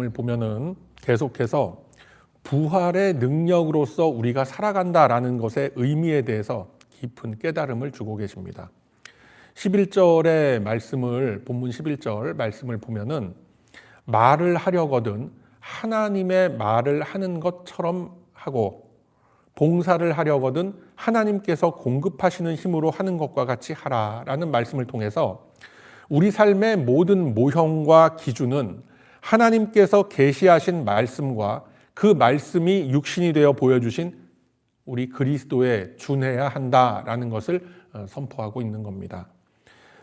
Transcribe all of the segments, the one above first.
말씀을 보면은 계속해서 부활의 능력으로서 우리가 살아간다라는 것의 의미에 대해서 깊은 깨달음을 주고 계십니다. 11절의 말씀을, 본문 11절 말씀을 보면은 말을 하려거든 하나님의 말을 하는 것처럼 하고 봉사를 하려거든 하나님께서 공급하시는 힘으로 하는 것과 같이 하라라는 말씀을 통해서 우리 삶의 모든 모형과 기준은 하나님께서 계시하신 말씀과 그 말씀이 육신이 되어 보여주신 우리 그리스도에 준해야 한다라는 것을 선포하고 있는 겁니다.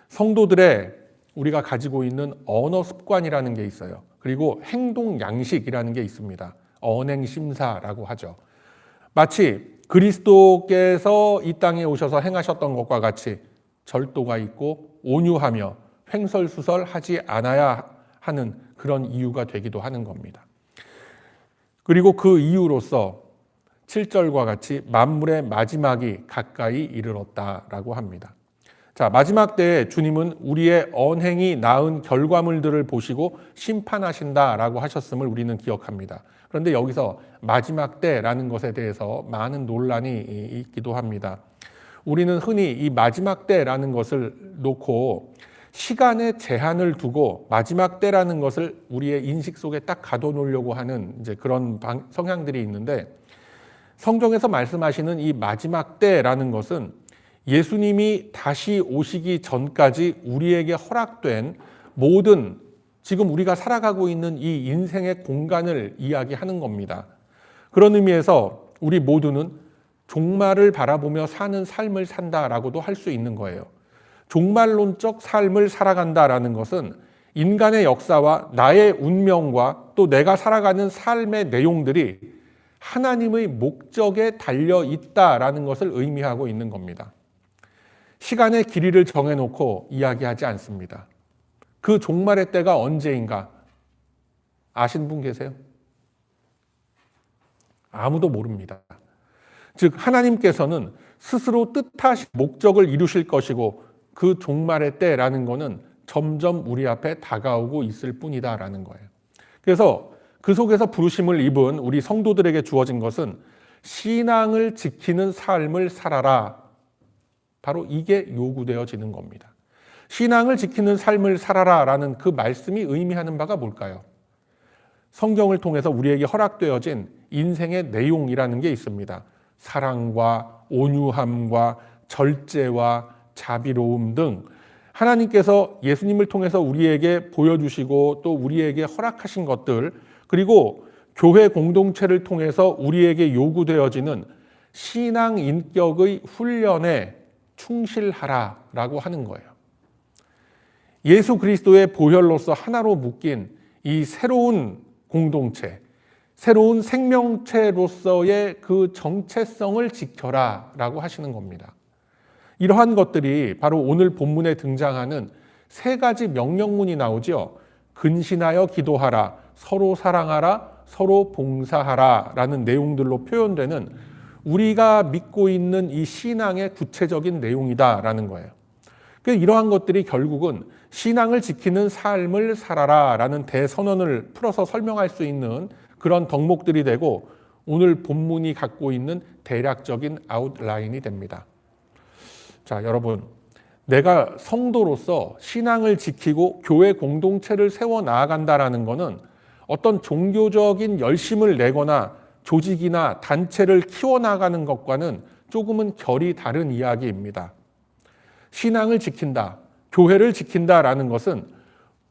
성도들의 우리가 가지고 있는 언어 습관이라는 게 있어요. 그리고 행동 양식이라는 게 있습니다. 언행심사라고 하죠. 마치 그리스도께서 이 땅에 오셔서 행하셨던 것과 같이 절도가 있고 온유하며 횡설수설하지 않아야 하는 그런 이유가 되기도 하는 겁니다. 그리고 그 이유로서 7절과 같이 만물의 마지막이 가까이 이르렀다라고 합니다. 자, 마지막 때에 주님은 우리의 언행이 낳은 결과물들을 보시고 심판하신다라고 하셨음을 우리는 기억합니다. 그런데 여기서 마지막 때라는 것에 대해서 많은 논란이 있기도 합니다. 우리는 흔히 이 마지막 때라는 것을 놓고 시간의 제한을 두고 마지막 때라는 것을 우리의 인식 속에 딱 가둬놓으려고 하는 이제 그런 성향들이 있는데, 성경에서 말씀하시는 이 마지막 때라는 것은 예수님이 다시 오시기 전까지 우리에게 허락된 모든 지금 우리가 살아가고 있는 이 인생의 공간을 이야기하는 겁니다. 그런 의미에서 우리 모두는 종말을 바라보며 사는 삶을 산다라고도 할 수 있는 거예요. 종말론적 삶을 살아간다라는 것은 인간의 역사와 나의 운명과 또 내가 살아가는 삶의 내용들이 하나님의 목적에 달려 있다라는 것을 의미하고 있는 겁니다. 시간의 길이를 정해놓고 이야기하지 않습니다. 그 종말의 때가 언제인가 아신 분 계세요? 아무도 모릅니다. 즉 하나님께서는 스스로 뜻하신 목적을 이루실 것이고 그 종말의 때라는 것은 점점 우리 앞에 다가오고 있을 뿐이다라는 거예요. 그래서 그 속에서 부르심을 입은 우리 성도들에게 주어진 것은 신앙을 지키는 삶을 살아라. 바로 이게 요구되어지는 겁니다. 신앙을 지키는 삶을 살아라라는 그 말씀이 의미하는 바가 뭘까요? 성경을 통해서 우리에게 허락되어진 인생의 내용이라는 게 있습니다. 사랑과 온유함과 절제와 자비로움 등 하나님께서 예수님을 통해서 우리에게 보여주시고 또 우리에게 허락하신 것들, 그리고 교회 공동체를 통해서 우리에게 요구되어지는 신앙 인격의 훈련에 충실하라라고 하는 거예요. 예수 그리스도의 보혈로서 하나로 묶인 이 새로운 공동체, 새로운 생명체로서의 그 정체성을 지켜라라고 하시는 겁니다. 이러한 것들이 바로 오늘 본문에 등장하는 세 가지 명령문이 나오죠. 근신하여 기도하라, 서로 사랑하라, 서로 봉사하라 라는 내용들로 표현되는 우리가 믿고 있는 이 신앙의 구체적인 내용이다라는 거예요. 이러한 것들이 결국은 신앙을 지키는 삶을 살아라 라는 대선언을 풀어서 설명할 수 있는 그런 덕목들이 되고 오늘 본문이 갖고 있는 대략적인 아웃라인이 됩니다. 자, 여러분, 내가 성도로서 신앙을 지키고 교회 공동체를 세워 나아간다라는 것은 어떤 종교적인 열심을 내거나 조직이나 단체를 키워나가는 것과는 조금은 결이 다른 이야기입니다. 신앙을 지킨다, 교회를 지킨다라는 것은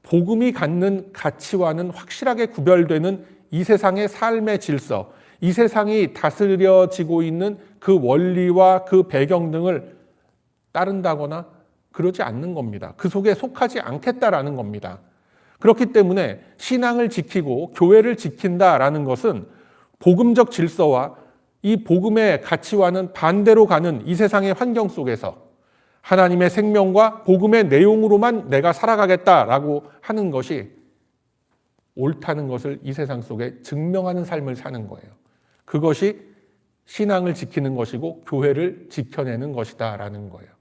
복음이 갖는 가치와는 확실하게 구별되는 이 세상의 삶의 질서, 이 세상이 다스려지고 있는 그 원리와 그 배경 등을 따른다거나 그러지 않는 겁니다. 그 속에 속하지 않겠다라는 겁니다. 그렇기 때문에 신앙을 지키고 교회를 지킨다라는 것은 복음적 질서와 이 복음의 가치와는 반대로 가는 이 세상의 환경 속에서 하나님의 생명과 복음의 내용으로만 내가 살아가겠다라고 하는 것이 옳다는 것을 이 세상 속에 증명하는 삶을 사는 거예요. 그것이 신앙을 지키는 것이고 교회를 지켜내는 것이다라는 거예요.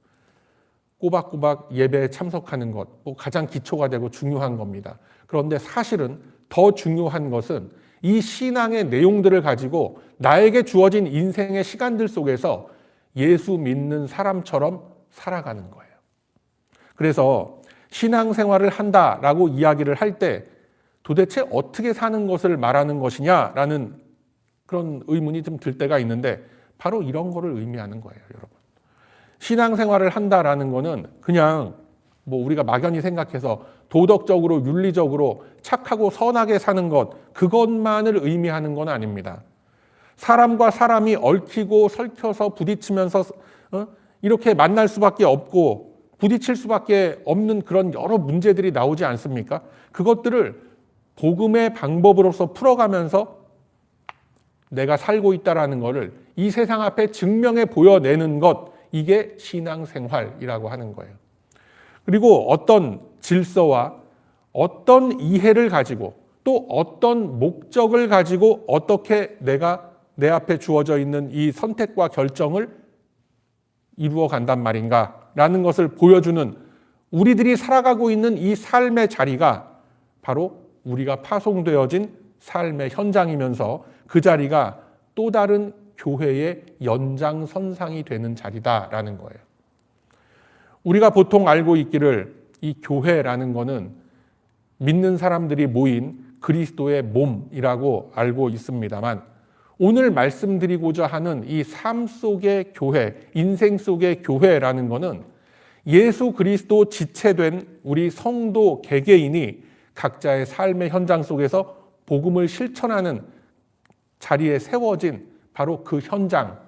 꼬박꼬박 예배에 참석하는 것, 가장 기초가 되고 중요한 겁니다. 그런데 사실은 더 중요한 것은 이 신앙의 내용들을 가지고 나에게 주어진 인생의 시간들 속에서 예수 믿는 사람처럼 살아가는 거예요. 그래서 신앙생활을 한다라고 이야기를 할 때 도대체 어떻게 사는 것을 말하는 것이냐라는 그런 의문이 좀 들 때가 있는데 바로 이런 거를 의미하는 거예요, 여러분. 신앙생활을 한다라는 거는 그냥 뭐 우리가 막연히 생각해서 도덕적으로 윤리적으로 착하고 선하게 사는 것, 그것만을 의미하는 건 아닙니다. 사람과 사람이 얽히고 설켜서 부딪히면서 이렇게 만날 수밖에 없고 부딪힐 수밖에 없는 그런 여러 문제들이 나오지 않습니까? 그것들을 복음의 방법으로서 풀어가면서 내가 살고 있다라는 것을 이 세상 앞에 증명해 보여내는 것, 이게 신앙생활이라고 하는 거예요. 그리고 어떤 질서와 어떤 이해를 가지고 또 어떤 목적을 가지고 어떻게 내가 내 앞에 주어져 있는 이 선택과 결정을 이루어 간단 말인가 라는 것을 보여주는 우리들이 살아가고 있는 이 삶의 자리가 바로 우리가 파송되어진 삶의 현장이면서 그 자리가 또 다른 교회의 연장선상이 되는 자리다라는 거예요. 우리가 보통 알고 있기를 이 교회라는 거는 믿는 사람들이 모인 그리스도의 몸이라고 알고 있습니다만 오늘 말씀드리고자 하는 이 삶 속의 교회, 인생 속의 교회라는 거는 예수 그리스도 지체된 우리 성도 개개인이 각자의 삶의 현장 속에서 복음을 실천하는 자리에 세워진 바로 그 현장,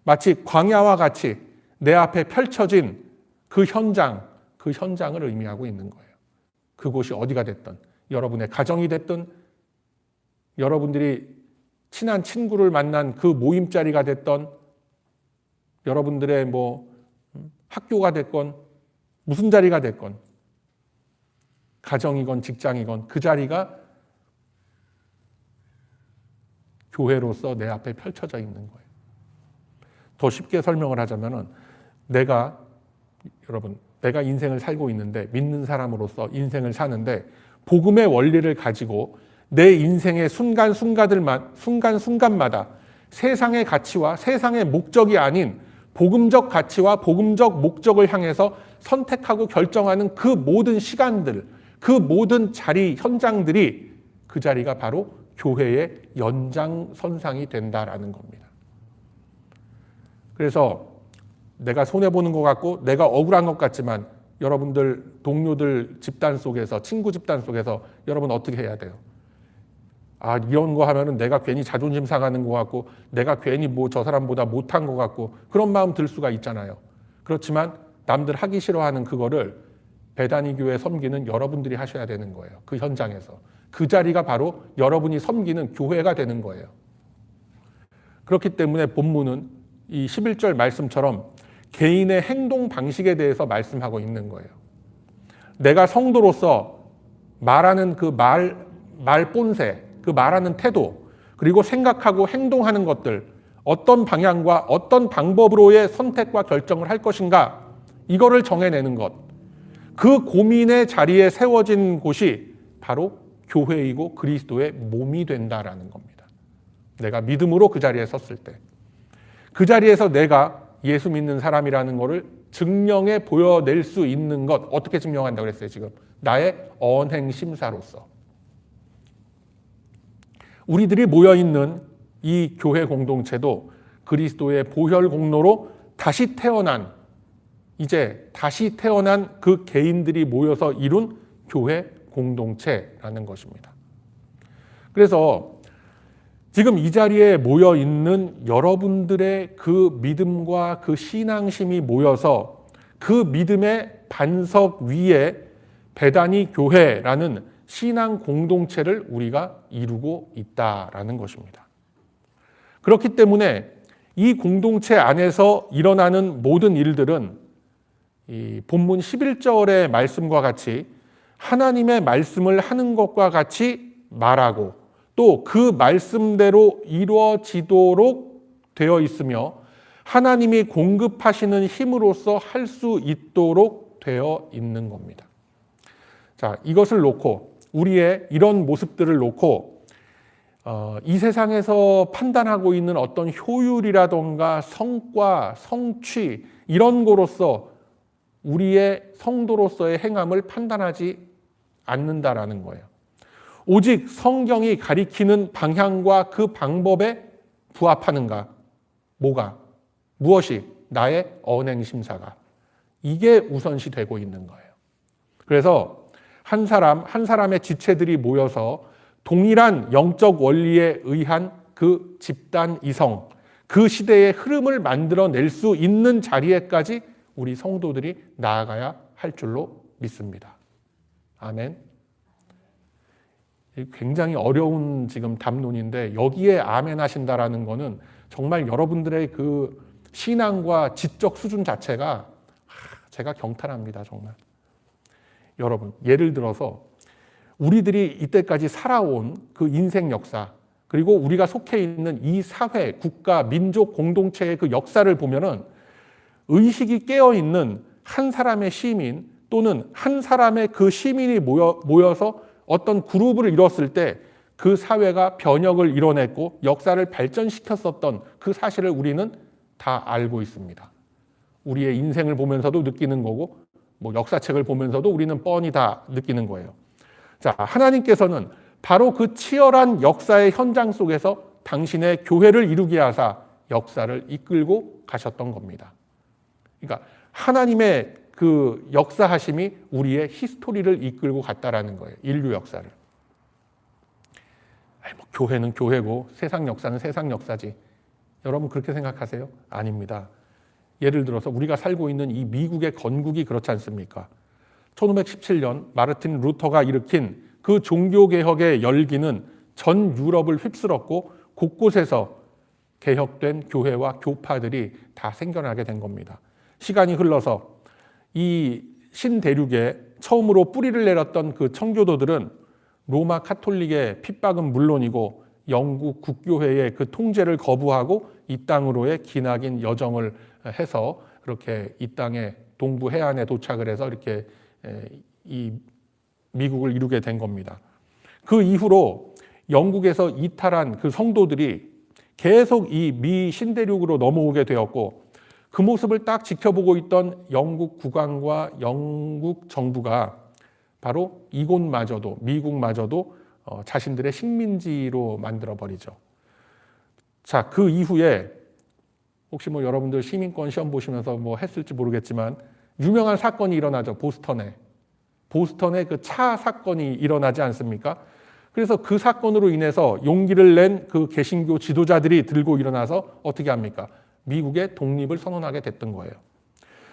마치 광야와 같이 내 앞에 펼쳐진 그 현장을 의미하고 있는 거예요. 그곳이 어디가 됐든, 여러분의 가정이 됐든, 여러분들이 친한 친구를 만난 그 모임 자리가 됐던, 여러분들의 학교가 됐건, 무슨 자리가 됐건, 가정이건 직장이건 그 자리가 교회로서 내 앞에 펼쳐져 있는 거예요. 더 쉽게 설명을 하자면은 내가 인생을 살고 있는데 믿는 사람으로서 인생을 사는데 복음의 원리를 가지고 내 인생의 순간순간마다 세상의 가치와 세상의 목적이 아닌 복음적 가치와 복음적 목적을 향해서 선택하고 결정하는 그 모든 시간들, 그 모든 자리, 현장들이 그 자리가 바로 교회의 연장선상이 된다라는 겁니다. 그래서 내가 손해보는 것 같고 내가 억울한 것 같지만 여러분들 동료들 집단 속에서, 친구 집단 속에서 여러분 어떻게 해야 돼요? 이런 거 하면은 내가 괜히 자존심 상하는 것 같고 내가 괜히 저 사람보다 못한 것 같고 그런 마음 들 수가 있잖아요. 그렇지만 남들 하기 싫어하는 그거를 베다니 교회 섬기는 여러분들이 하셔야 되는 거예요. 그 현장에서. 그 자리가 바로 여러분이 섬기는 교회가 되는 거예요. 그렇기 때문에 본문은 이 11절 말씀처럼 개인의 행동 방식에 대해서 말씀하고 있는 거예요. 내가 성도로서 말하는 그 말본새, 그 말하는 태도, 그리고 생각하고 행동하는 것들, 어떤 방향과 어떤 방법으로의 선택과 결정을 할 것인가, 이거를 정해내는 것. 그 고민의 자리에 세워진 곳이 바로 교회이고 그리스도의 몸이 된다라는 겁니다. 내가 믿음으로 그 자리에 섰을 때. 그 자리에서 내가 예수 믿는 사람이라는 것을 증명해 보여낼 수 있는 것, 어떻게 증명한다고 그랬어요 지금? 나의 언행심사로서. 우리들이 모여있는 이 교회 공동체도 그리스도의 보혈 공로로 이제 다시 태어난 그 개인들이 모여서 이룬 교회 공동체라는 것입니다. 그래서 지금 이 자리에 모여 있는 여러분들의 그 믿음과 그 신앙심이 모여서 그 믿음의 반석 위에 베다니 교회라는 신앙 공동체를 우리가 이루고 있다라는 것입니다. 그렇기 때문에 이 공동체 안에서 일어나는 모든 일들은 이 본문 11절의 말씀과 같이 하나님의 말씀을 하는 것과 같이 말하고 또 그 말씀대로 이루어지도록 되어 있으며 하나님이 공급하시는 힘으로써 할 수 있도록 되어 있는 겁니다. 자, 이것을 놓고 우리의 이런 모습들을 놓고 이 세상에서 판단하고 있는 어떤 효율이라던가 성과, 성취 이런 거로서 우리의 성도로서의 행함을 판단하지 않는다라는 거예요. 오직 성경이 가리키는 방향과 그 방법에 부합하는가? 무엇이? 나의 언행심사가. 이게 우선시 되고 있는 거예요. 그래서 한 사람의 지체들이 모여서 동일한 영적 원리에 의한 그 집단 이성, 그 시대의 흐름을 만들어낼 수 있는 자리에까지 우리 성도들이 나아가야 할 줄로 믿습니다. 아멘. 굉장히 어려운 지금 담론인데 여기에 아멘 하신다라는 거는 정말 여러분들의 그 신앙과 지적 수준 자체가 제가 경탄합니다. 정말. 여러분, 예를 들어서 우리들이 이때까지 살아온 그 인생 역사, 그리고 우리가 속해 있는 이 사회, 국가, 민족 공동체의 그 역사를 보면은 의식이 깨어있는 한 사람의 시민 또는 한 사람의 그 시민이 모여서 어떤 그룹을 이뤘을 때 그 사회가 변혁을 이뤄냈고 역사를 발전시켰었던 그 사실을 우리는 다 알고 있습니다. 우리의 인생을 보면서도 느끼는 거고 역사책을 보면서도 우리는 뻔히 다 느끼는 거예요. 자, 하나님께서는 바로 그 치열한 역사의 현장 속에서 당신의 교회를 이루게 하사 역사를 이끌고 가셨던 겁니다. 그러니까 하나님의 그 역사하심이 우리의 히스토리를 이끌고 갔다라는 거예요. 인류 역사를. 교회는 교회고 세상 역사는 세상 역사지. 여러분 그렇게 생각하세요? 아닙니다. 예를 들어서 우리가 살고 있는 이 미국의 건국이 그렇지 않습니까? 1517년 마르틴 루터가 일으킨 그 종교개혁의 열기는 전 유럽을 휩쓸었고 곳곳에서 개혁된 교회와 교파들이 다 생겨나게 된 겁니다. 시간이 흘러서 이 신대륙에 처음으로 뿌리를 내렸던 그 청교도들은 로마 카톨릭의 핍박은 물론이고 영국 국교회의 그 통제를 거부하고 이 땅으로의 기나긴 여정을 해서 그렇게 이 땅의 동부 해안에 도착을 해서 이렇게 이 미국을 이루게 된 겁니다. 그 이후로 영국에서 이탈한 그 성도들이 계속 이 미 신대륙으로 넘어오게 되었고 그 모습을 딱 지켜보고 있던 영국 국왕과 영국 정부가 바로 이곳마저도 미국마저도 자신들의 식민지로 만들어버리죠. 자, 그 이후에 혹시 여러분들 시민권 시험 보시면서 했을지 모르겠지만 유명한 사건이 일어나죠. 보스턴에 그 차 사건이 일어나지 않습니까? 그래서 그 사건으로 인해서 용기를 낸 그 개신교 지도자들이 들고 일어나서 어떻게 합니까? 미국의 독립을 선언하게 됐던 거예요.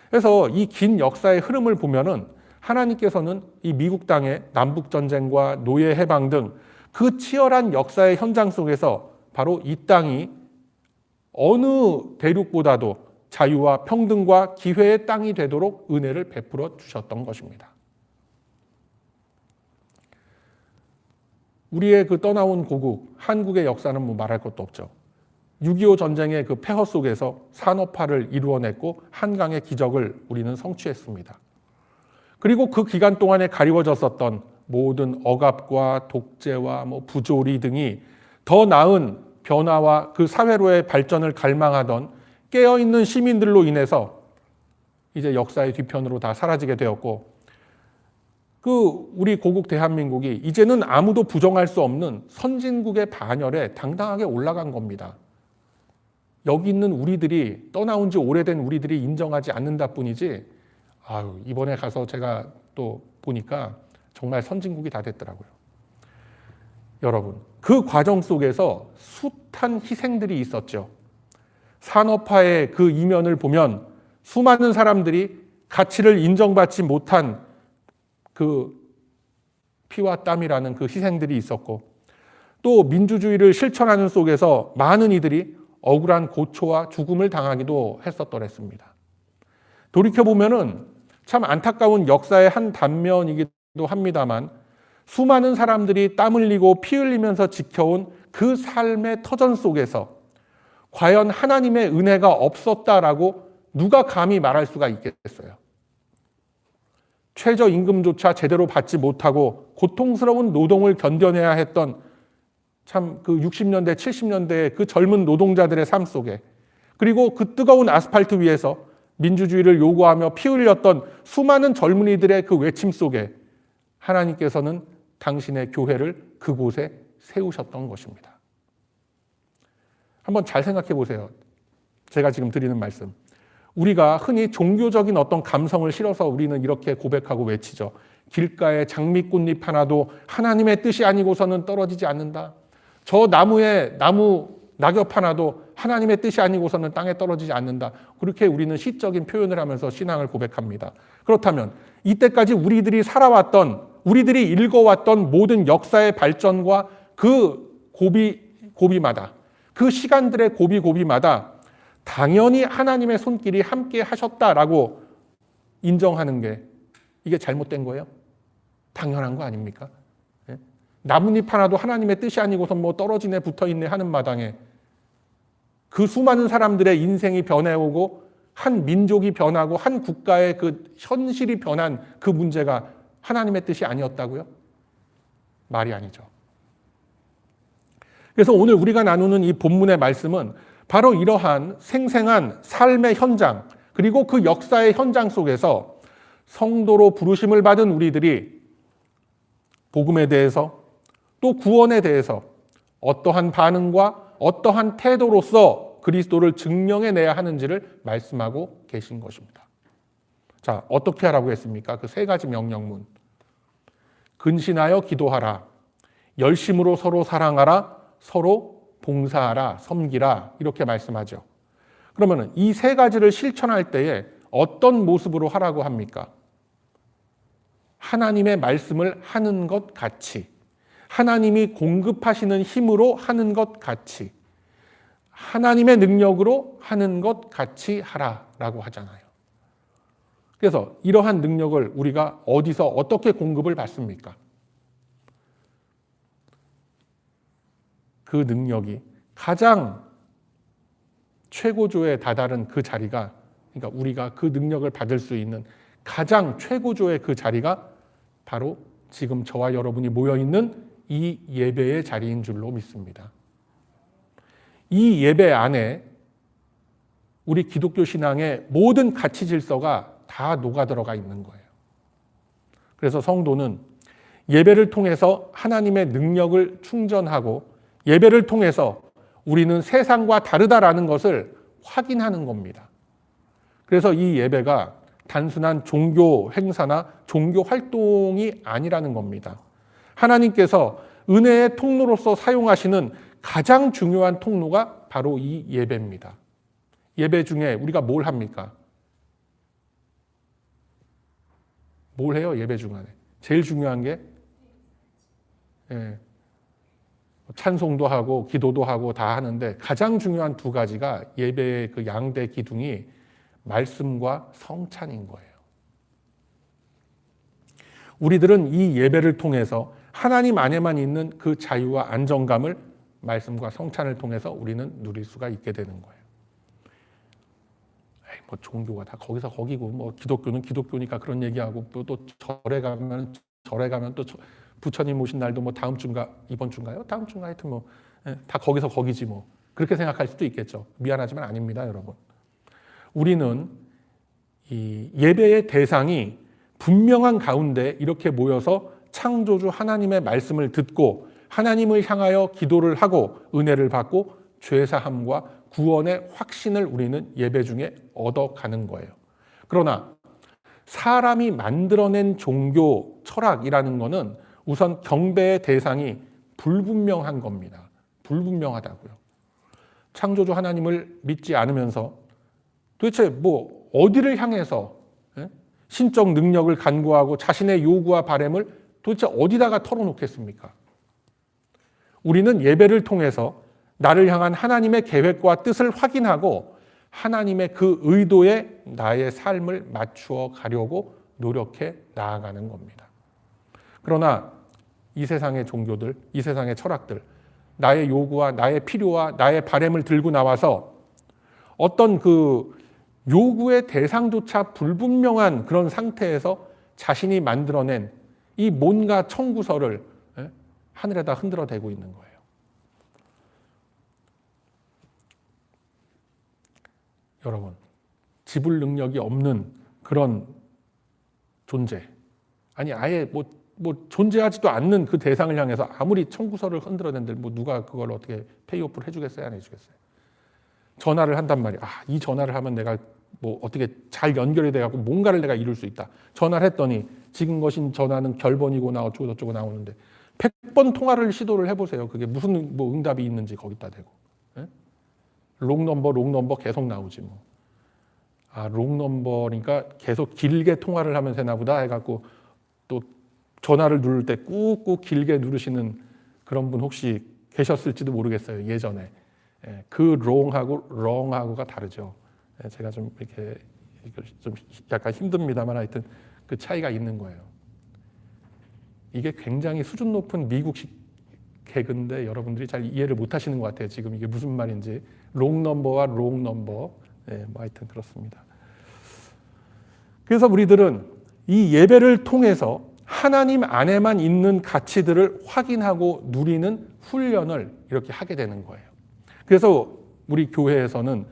그래서 이 긴 역사의 흐름을 보면은 하나님께서는 이 미국 땅의 남북전쟁과 노예 해방 등 그 치열한 역사의 현장 속에서 바로 이 땅이 어느 대륙보다도 자유와 평등과 기회의 땅이 되도록 은혜를 베풀어 주셨던 것입니다. 우리의 그 떠나온 고국, 한국의 역사는 말할 것도 없죠. 6.25 전쟁의 그 폐허 속에서 산업화를 이루어냈고 한강의 기적을 우리는 성취했습니다. 그리고 그 기간 동안에 가리워졌었던 모든 억압과 독재와 부조리 등이 더 나은 변화와 그 사회로의 발전을 갈망하던 깨어있는 시민들로 인해서 이제 역사의 뒤편으로 다 사라지게 되었고 그 우리 고국 대한민국이 이제는 아무도 부정할 수 없는 선진국의 반열에 당당하게 올라간 겁니다. 여기 있는 우리들이 떠나온 지 오래된 우리들이 인정하지 않는다 뿐이지 이번에 가서 제가 또 보니까 정말 선진국이 다 됐더라고요. 여러분, 그 과정 속에서 숱한 희생들이 있었죠. 산업화의 그 이면을 보면 수많은 사람들이 가치를 인정받지 못한 그 피와 땀이라는 그 희생들이 있었고 또 민주주의를 실천하는 속에서 많은 이들이 억울한 고초와 죽음을 당하기도 했었더랬습니다. 돌이켜보면은 참 안타까운 역사의 한 단면이기도 합니다만 수많은 사람들이 땀 흘리고 피 흘리면서 지켜온 그 삶의 터전 속에서 과연 하나님의 은혜가 없었다라고 누가 감히 말할 수가 있겠어요? 최저임금조차 제대로 받지 못하고 고통스러운 노동을 견뎌내야 했던 참 그 60년대, 70년대 그 젊은 노동자들의 삶 속에, 그리고 그 뜨거운 아스팔트 위에서 민주주의를 요구하며 피 흘렸던 수많은 젊은이들의 그 외침 속에 하나님께서는 당신의 교회를 그곳에 세우셨던 것입니다. 한번 잘 생각해 보세요. 제가 지금 드리는 말씀. 우리가 흔히 종교적인 어떤 감성을 실어서 우리는 이렇게 고백하고 외치죠. 길가에 장미꽃잎 하나도 하나님의 뜻이 아니고서는 떨어지지 않는다. 저 나무에 낙엽 하나도 하나님의 뜻이 아니고서는 땅에 떨어지지 않는다. 그렇게 우리는 시적인 표현을 하면서 신앙을 고백합니다. 그렇다면 이때까지 우리들이 살아왔던, 우리들이 읽어왔던 모든 역사의 발전과 그 고비마다, 그 시간들의 고비마다 당연히 하나님의 손길이 함께 하셨다라고 인정하는 게 이게 잘못된 거예요? 당연한 거 아닙니까? 나뭇잎 하나도 하나님의 뜻이 아니고서 뭐 떨어지네 붙어있네 하는 마당에 그 수많은 사람들의 인생이 변해오고 한 민족이 변하고 한 국가의 그 현실이 변한 그 문제가 하나님의 뜻이 아니었다고요? 말이 아니죠. 그래서 오늘 우리가 나누는 이 본문의 말씀은 바로 이러한 생생한 삶의 현장, 그리고 그 역사의 현장 속에서 성도로 부르심을 받은 우리들이 복음에 대해서 또 구원에 대해서 어떠한 반응과 어떠한 태도로서 그리스도를 증명해내야 하는지를 말씀하고 계신 것입니다. 자, 어떻게 하라고 했습니까? 그 세 가지 명령문. 근신하여 기도하라. 열심으로 서로 사랑하라. 서로 봉사하라. 섬기라. 이렇게 말씀하죠. 그러면 이 세 가지를 실천할 때에 어떤 모습으로 하라고 합니까? 하나님의 말씀을 하는 것 같이, 하나님이 공급하시는 힘으로 하는 것 같이, 하나님의 능력으로 하는 것 같이 하라라고 하잖아요. 그래서 이러한 능력을 우리가 어디서 어떻게 공급을 받습니까? 그 능력이 가장 최고조에 다다른 그 자리가, 그러니까 우리가 그 능력을 받을 수 있는 가장 최고조의 그 자리가 바로 지금 저와 여러분이 모여있는 이 예배의 자리인 줄로 믿습니다. 이 예배 안에 우리 기독교 신앙의 모든 가치 질서가 다 녹아들어가 있는 거예요. 그래서 성도는 예배를 통해서 하나님의 능력을 충전하고 예배를 통해서 우리는 세상과 다르다라는 것을 확인하는 겁니다. 그래서 이 예배가 단순한 종교 행사나 종교 활동이 아니라는 겁니다. 하나님께서 은혜의 통로로서 사용하시는 가장 중요한 통로가 바로 이 예배입니다. 예배 중에 우리가 뭘 합니까? 뭘 해요? 예배 중간에. 제일 중요한 게 찬송도 하고 기도도 하고 다 하는데 가장 중요한 두 가지가 예배의 그 양대 기둥이 말씀과 성찬인 거예요. 우리들은 이 예배를 통해서 하나님 안에만 있는 그 자유와 안정감을 말씀과 성찬을 통해서 우리는 누릴 수가 있게 되는 거예요. 뭐 종교가 다 거기서 거기고 뭐 기독교는 기독교니까 그런 얘기하고 또 절에 가면 또 부처님 오신 날도 뭐 다음 주인가 이번 주인가요? 다음 주인가 하여튼 뭐 다 거기서 거기지 뭐 그렇게 생각할 수도 있겠죠. 미안하지만 아닙니다, 여러분. 우리는 이 예배의 대상이 분명한 가운데 이렇게 모여서 창조주 하나님의 말씀을 듣고 하나님을 향하여 기도를 하고 은혜를 받고 죄사함과 구원의 확신을 우리는 예배 중에 얻어가는 거예요. 그러나 사람이 만들어낸 종교 철학이라는 것은 우선 경배의 대상이 불분명한 겁니다. 불분명하다고요. 창조주 하나님을 믿지 않으면서 도대체 뭐 어디를 향해서 신적 능력을 간구하고 자신의 요구와 바램을 도대체 어디다가 털어놓겠습니까? 우리는 예배를 통해서 나를 향한 하나님의 계획과 뜻을 확인하고 하나님의 그 의도에 나의 삶을 맞추어 가려고 노력해 나아가는 겁니다. 그러나 이 세상의 종교들, 이 세상의 철학들, 나의 요구와 나의 필요와 나의 바램을 들고 나와서 어떤 그 요구의 대상조차 불분명한 그런 상태에서 자신이 만들어낸 이 뭔가 청구서를 하늘에다 흔들어 대고 있는 거예요. 여러분, 지불 능력이 없는 그런 존재, 아니 아예 뭐 존재하지도 않는 그 대상을 향해서 아무리 청구서를 흔들어댄들 뭐 누가 그걸 어떻게 페이오프를 해주겠어요, 안 해주겠어요? 전화를 한단 말이야. 이 전화를 하면 내가 뭐 어떻게 잘 연결이 돼갖고 뭔가를 내가 이룰 수 있다. 전화를 했더니 지금 거신 전화는 결번이고나 어쩌고 저쩌고 나오는데 100번 통화를 시도를 해보세요. 그게 무슨 뭐 응답이 있는지 거기다 대고. 롱넘버 계속 나오지 뭐. 롱넘버니까 계속 길게 통화를 하면 되나 보다 해갖고 또 전화를 누를 때 꾹꾹 길게 누르시는 그런 분 혹시 계셨을지도 모르겠어요. 예전에. 그 롱하고 롱하고가 다르죠. 제가 좀 이렇게 좀 약간 힘듭니다만 하여튼 그 차이가 있는 거예요. 이게 굉장히 수준 높은 미국식 개그인데 여러분들이 잘 이해를 못 하시는 것 같아요. 지금 이게 무슨 말인지. 롱넘버와 롱넘버. 뭐 하여튼 그렇습니다. 그래서 우리들은 이 예배를 통해서 하나님 안에만 있는 가치들을 확인하고 누리는 훈련을 이렇게 하게 되는 거예요. 그래서 우리 교회에서는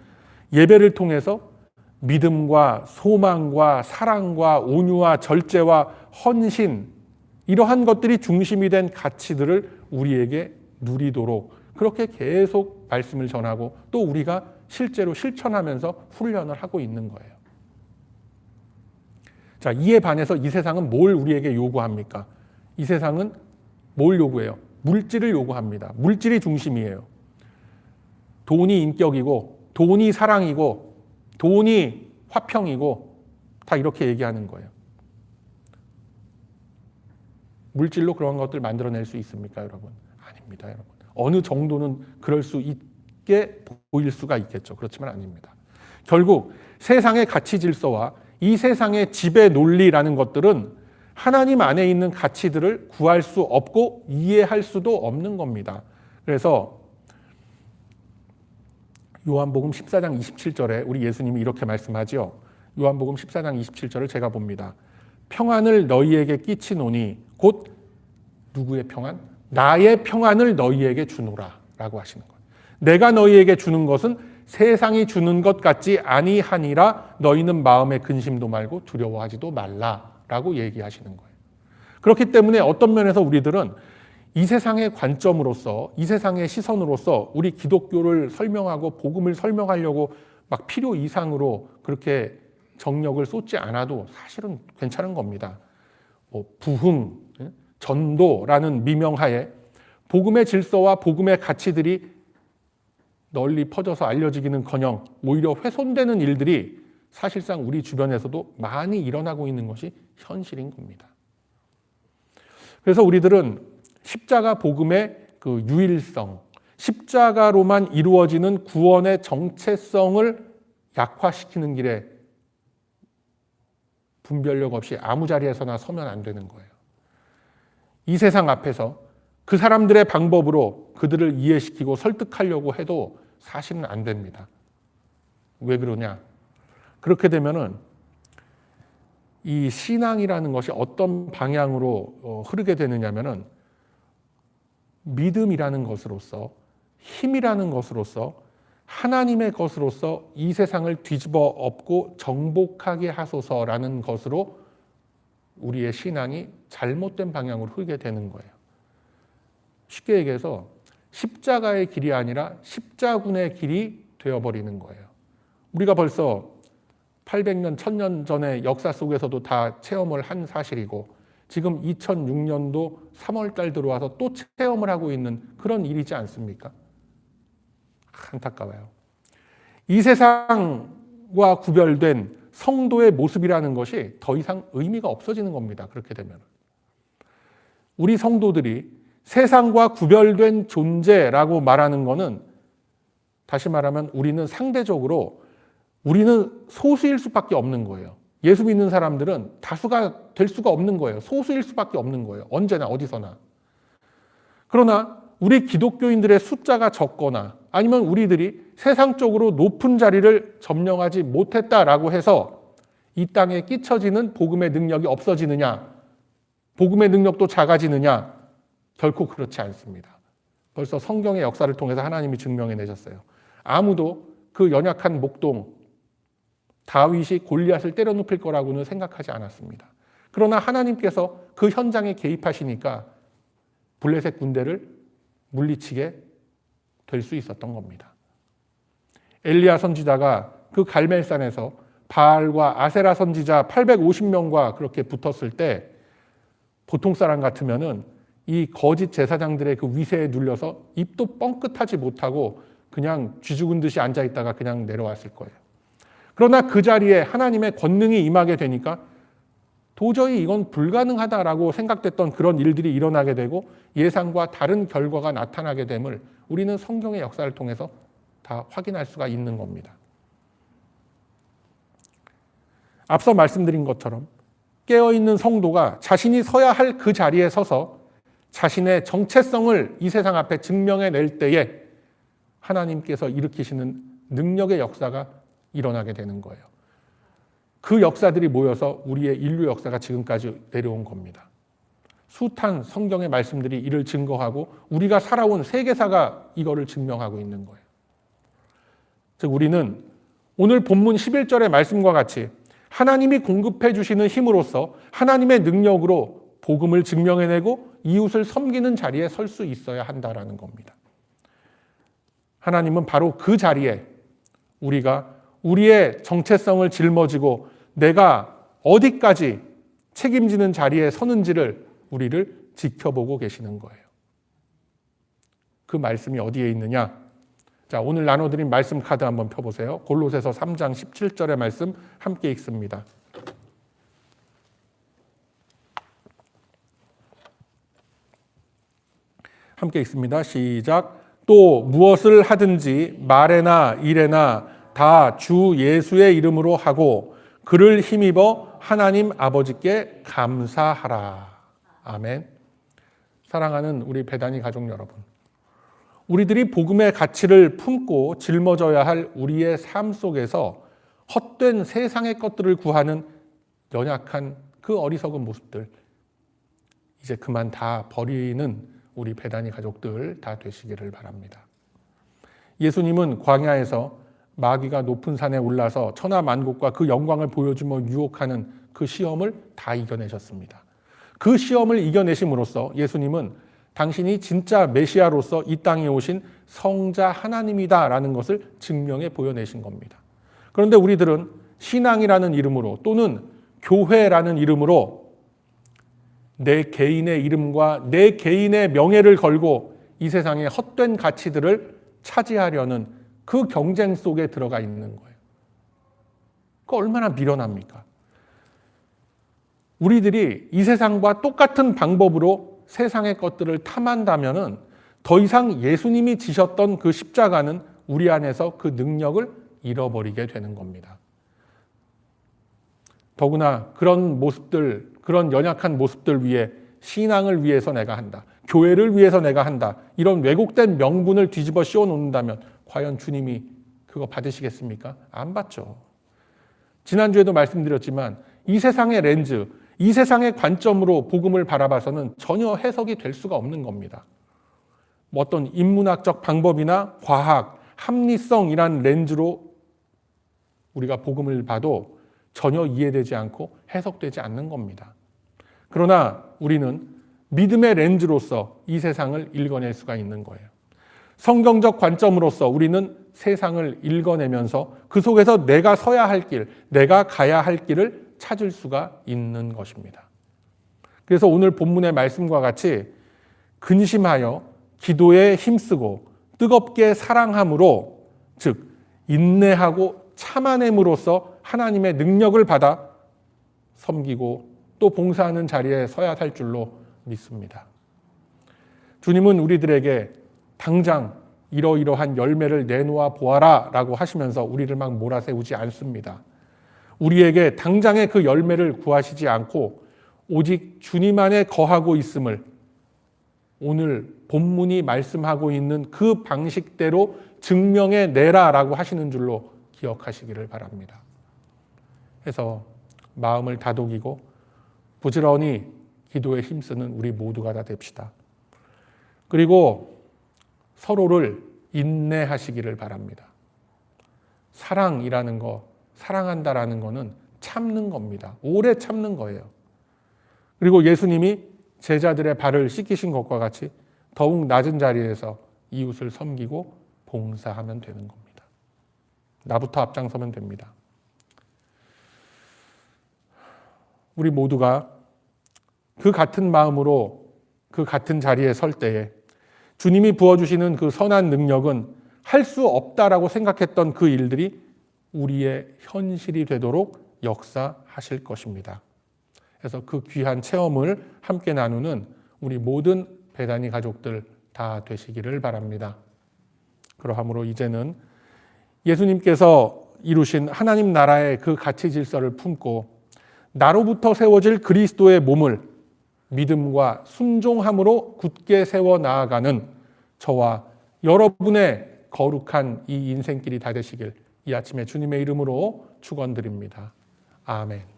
예배를 통해서 믿음과 소망과 사랑과 온유와 절제와 헌신, 이러한 것들이 중심이 된 가치들을 우리에게 누리도록 그렇게 계속 말씀을 전하고 또 우리가 실제로 실천하면서 훈련을 하고 있는 거예요. 자, 이에 반해서 이 세상은 뭘 우리에게 요구합니까? 이 세상은 뭘 요구해요? 물질을 요구합니다. 물질이 중심이에요. 돈이 인격이고, 돈이 사랑이고, 돈이 화평이고, 다 이렇게 얘기하는 거예요. 물질로 그런 것들 만들어낼 수 있습니까, 여러분? 아닙니다, 여러분. 어느 정도는 그럴 수 있게 보일 수가 있겠죠. 그렇지만 아닙니다. 결국 세상의 가치 질서와 이 세상의 지배 논리라는 것들은 하나님 안에 있는 가치들을 구할 수 없고 이해할 수도 없는 겁니다. 그래서 요한복음 14장 27절에 우리 예수님이 이렇게 말씀하죠. 요한복음 14장 27절을 제가 봅니다. 평안을 너희에게 끼치노니 곧 누구의 평안? 나의 평안을 너희에게 주노라 라고 하시는 거예요. 내가 너희에게 주는 것은 세상이 주는 것 같지 아니하니라 너희는 마음에 근심도 말고 두려워하지도 말라라고 얘기하시는 거예요. 그렇기 때문에 어떤 면에서 우리들은 이 세상의 관점으로서, 이 세상의 시선으로서 우리 기독교를 설명하고 복음을 설명하려고 막 필요 이상으로 그렇게 정력을 쏟지 않아도 사실은 괜찮은 겁니다. 부흥, 전도라는 미명하에 복음의 질서와 복음의 가치들이 널리 퍼져서 알려지기는커녕 오히려 훼손되는 일들이 사실상 우리 주변에서도 많이 일어나고 있는 것이 현실인 겁니다. 그래서 우리들은 십자가 복음의 그 유일성, 십자가로만 이루어지는 구원의 정체성을 약화시키는 길에 분별력 없이 아무 자리에서나 서면 안 되는 거예요. 이 세상 앞에서 그 사람들의 방법으로 그들을 이해시키고 설득하려고 해도 사실은 안 됩니다. 왜 그러냐? 그렇게 되면은 이 신앙이라는 것이 어떤 방향으로 흐르게 되느냐면은 믿음이라는 것으로서, 힘이라는 것으로서, 하나님의 것으로서 이 세상을 뒤집어 엎고 정복하게 하소서라는 것으로 우리의 신앙이 잘못된 방향으로 흐르게 되는 거예요. 쉽게 얘기해서 십자가의 길이 아니라 십자군의 길이 되어버리는 거예요. 우리가 벌써 800년, 1000년 전의 역사 속에서도 다 체험을 한 사실이고 지금 2006년도 3월 달 들어와서 또 체험을 하고 있는 그런 일이지 않습니까? 안타까워요. 이 세상과 구별된 성도의 모습이라는 것이 더 이상 의미가 없어지는 겁니다. 그렇게 되면. 우리 성도들이 세상과 구별된 존재라고 말하는 것은 다시 말하면 우리는 상대적으로 우리는 소수일 수밖에 없는 거예요. 예수 믿는 사람들은 다수가 될 수가 없는 거예요. 소수일 수밖에 없는 거예요. 언제나 어디서나. 그러나 우리 기독교인들의 숫자가 적거나 아니면 우리들이 세상적으로 높은 자리를 점령하지 못했다라고 해서 이 땅에 끼쳐지는 복음의 능력이 없어지느냐? 복음의 능력도 작아지느냐? 결코 그렇지 않습니다. 벌써 성경의 역사를 통해서 하나님이 증명해내셨어요. 아무도 그 연약한 목동 다윗이 골리앗을 때려눕힐 거라고는 생각하지 않았습니다. 그러나 하나님께서 그 현장에 개입하시니까 블레셋 군대를 물리치게 될 수 있었던 겁니다. 엘리야 선지자가 그 갈멜산에서 바알과 아세라 선지자 850명과 그렇게 붙었을 때 보통 사람 같으면은 이 거짓 제사장들의 그 위세에 눌려서 입도 뻥끗하지 못하고 그냥 쥐죽은 듯이 앉아 있다가 그냥 내려왔을 거예요. 그러나 그 자리에 하나님의 권능이 임하게 되니까 도저히 이건 불가능하다라고 생각됐던 그런 일들이 일어나게 되고 예상과 다른 결과가 나타나게 됨을 우리는 성경의 역사를 통해서 다 확인할 수가 있는 겁니다. 앞서 말씀드린 것처럼 깨어있는 성도가 자신이 서야 할 그 자리에 서서 자신의 정체성을 이 세상 앞에 증명해낼 때에 하나님께서 일으키시는 능력의 역사가 일어나게 되는 거예요. 그 역사들이 모여서 우리의 인류 역사가 지금까지 내려온 겁니다. 숱한 성경의 말씀들이 이를 증거하고 우리가 살아온 세계사가 이거를 증명하고 있는 거예요. 즉 우리는 오늘 본문 11절의 말씀과 같이 하나님이 공급해 주시는 힘으로써 하나님의 능력으로 복음을 증명해내고 이웃을 섬기는 자리에 설 수 있어야 한다라는 겁니다. 하나님은 바로 그 자리에 우리가 우리의 정체성을 짊어지고 내가 어디까지 책임지는 자리에 서는지를 우리를 지켜보고 계시는 거예요. 그 말씀이 어디에 있느냐? 자, 오늘 나눠드린 말씀 카드 한번 펴보세요. 골로새서 3장 17절의 말씀 함께 읽습니다. 함께 읽습니다. 시작. 또 무엇을 하든지 말에나 일에나 다 주 예수의 이름으로 하고 그를 힘입어 하나님 아버지께 감사하라. 아멘. 사랑하는 우리 배단위 가족 여러분, 우리들이 복음의 가치를 품고 짊어져야 할 우리의 삶 속에서 헛된 세상의 것들을 구하는 연약한 그 어리석은 모습들 이제 그만 다 버리는 우리 배단위 가족들 다 되시기를 바랍니다. 예수님은 광야에서 마귀가 높은 산에 올라서 천하만국과 그 영광을 보여주며 유혹하는 그 시험을 다 이겨내셨습니다. 그 시험을 이겨내심으로써 예수님은 당신이 진짜 메시아로서 이 땅에 오신 성자 하나님이다라는 것을 증명해 보여내신 겁니다. 그런데 우리들은 신앙이라는 이름으로 또는 교회라는 이름으로 내 개인의 이름과 내 개인의 명예를 걸고 이 세상의 헛된 가치들을 차지하려는 그 경쟁 속에 들어가 있는 거예요. 그 얼마나 미련합니까? 우리들이 이 세상과 똑같은 방법으로 세상의 것들을 탐한다면은 더 이상 예수님이 지셨던 그 십자가는 우리 안에서 그 능력을 잃어버리게 되는 겁니다. 더구나 그런 모습들, 그런 연약한 모습들 위해 신앙을 위해서 내가 한다. 교회를 위해서 내가 한다. 이런 왜곡된 명분을 뒤집어 씌워 놓는다면 과연 주님이 그거 받으시겠습니까? 안 받죠. 지난주에도 말씀드렸지만 이 세상의 렌즈, 이 세상의 관점으로 복음을 바라봐서는 전혀 해석이 될 수가 없는 겁니다. 뭐 어떤 인문학적 방법이나 과학, 합리성이란 렌즈로 우리가 복음을 봐도 전혀 이해되지 않고 해석되지 않는 겁니다. 그러나 우리는 믿음의 렌즈로서 이 세상을 읽어낼 수가 있는 거예요. 성경적 관점으로서 우리는 세상을 읽어내면서 그 속에서 내가 서야 할 길, 내가 가야 할 길을 찾을 수가 있는 것입니다. 그래서 오늘 본문의 말씀과 같이 근심하여 기도에 힘쓰고 뜨겁게 사랑함으로, 즉 인내하고 참아냄으로써 하나님의 능력을 받아 섬기고 또 봉사하는 자리에 서야 할 줄로 믿습니다. 주님은 우리들에게 당장 이러이러한 열매를 내놓아 보아라 라고 하시면서 우리를 막 몰아세우지 않습니다. 우리에게 당장의 그 열매를 구하시지 않고 오직 주님 안에 거하고 있음을 오늘 본문이 말씀하고 있는 그 방식대로 증명해 내라라고 하시는 줄로 기억하시기를 바랍니다. 해서 마음을 다독이고 부지런히 기도에 힘쓰는 우리 모두가 다 됩시다. 그리고 서로를 인내하시기를 바랍니다. 사랑이라는 거, 사랑한다라는 거는 참는 겁니다. 오래 참는 거예요. 그리고 예수님이 제자들의 발을 씻기신 것과 같이 더욱 낮은 자리에서 이웃을 섬기고 봉사하면 되는 겁니다. 나부터 앞장서면 됩니다. 우리 모두가 그 같은 마음으로 그 같은 자리에 설 때에 주님이 부어주시는 그 선한 능력은 할 수 없다라고 생각했던 그 일들이 우리의 현실이 되도록 역사하실 것입니다. 그래서 그 귀한 체험을 함께 나누는 우리 모든 베다니 가족들 다 되시기를 바랍니다. 그러함으로 이제는 예수님께서 이루신 하나님 나라의 그 가치 질서를 품고 나로부터 세워질 그리스도의 몸을 믿음과 순종함으로 굳게 세워 나아가는 저와 여러분의 거룩한 이 인생길이 다 되시길 이 아침에 주님의 이름으로 축원드립니다. 아멘.